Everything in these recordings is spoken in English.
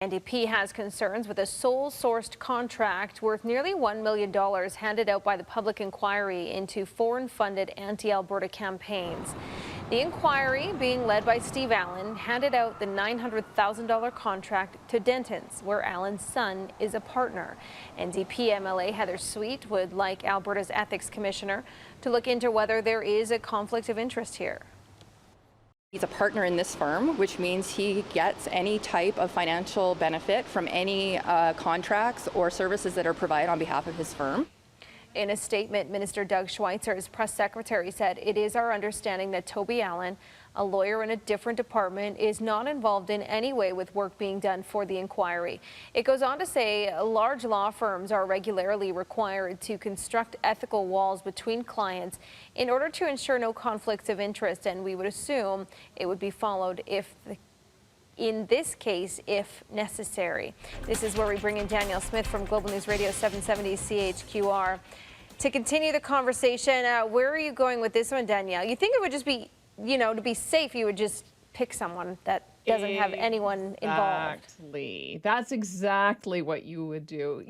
NDP has concerns with a sole-sourced contract worth nearly $1 million handed out by the public inquiry into foreign-funded anti-Alberta campaigns. The inquiry, being led by Steve Allen, handed out the $900,000 contract to Denton's, where Allen's son is a partner. NDP MLA Heather Sweet would like Alberta's Ethics Commissioner to look into whether there is a conflict of interest here. He's a partner in this firm, which means he gets any type of financial benefit from any contracts or services that are provided on behalf of his firm. In a statement, Minister Doug Schweitzer's press secretary said it is our understanding that Toby Allen, a lawyer in a different department, is not involved in any way with work being done for the inquiry. It goes on to say large law firms are regularly required to construct ethical walls between clients in order to ensure no conflicts of interest, and we would assume it would be followed in this case, if necessary. This is where we bring in Danielle Smith from Global News Radio 770 CHQR. To continue the conversation, where are you going with this one, Danielle? You think it would just be, to be safe, you would just pick someone that doesn't have anyone involved. Exactly. That's exactly what you would do.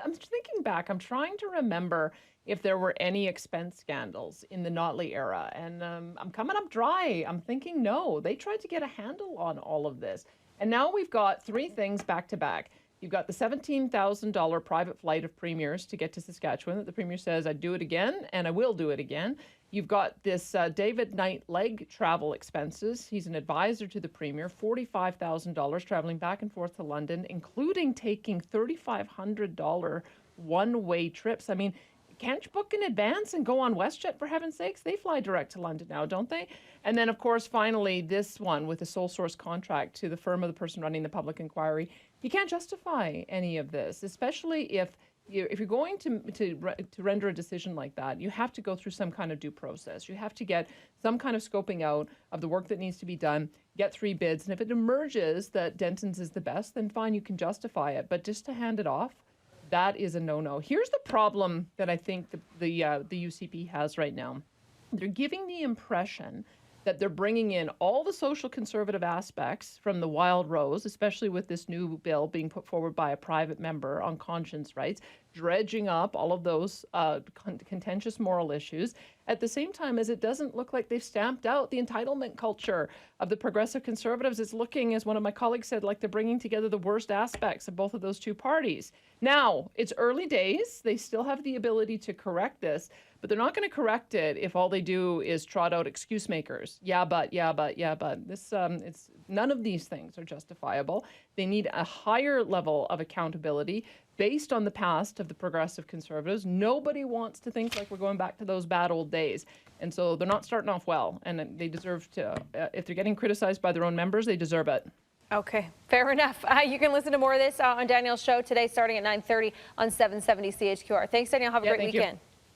I'm thinking back, I'm trying to remember if there were any expense scandals in the Notley era. And I'm coming up dry. I'm thinking, no, they tried to get a handle on all of this. And now we've got three things back to back. You've got the $17,000 private flight of premiers to get to Saskatchewan that the premier says, I'd do it again, and I will do it again. You've got this David Knight leg travel expenses. He's an advisor to the premier, $45,000 traveling back and forth to London, including taking $3,500 one-way trips. I mean, can't you book in advance and go on WestJet, for heaven's sakes? They fly direct to London now, don't they? And then, of course, finally, this one with a sole source contract to the firm of the person running the public inquiry. You can't justify any of this, especially if you're going to render a decision like that. You have to go through some kind of due process. You have to get some kind of scoping out of the work that needs to be done, get 3 bids. And if it emerges that Denton's is the best, then fine, you can justify it. But just to hand it off, that is a no-no. Here's the problem that I think the UCP has right now. They're giving the impression that they're bringing in all the social conservative aspects from the Wild Rose, especially with this new bill being put forward by a private member on conscience rights, dredging up all of those contentious moral issues, at the same time as it doesn't look like they've stamped out the entitlement culture of the progressive conservatives. It's looking, as one of my colleagues said, like they're bringing together the worst aspects of both of those two parties. Now, it's early days. They still have the ability to correct this, but they're not going to correct it if all they do is trot out excuse makers. Yeah, but. This, it's none of these things are justifiable. They need a higher level of accountability based on the past of the progressive conservatives. Nobody wants to think like we're going back to those bad old days. And so they're not starting off well, and they deserve to, if they're getting criticized by their own members, they deserve it. Okay, fair enough. You can listen to more of this on Danielle's show today starting at 9:30 on 770 CHQR. Thanks, Danielle. Have a great weekend.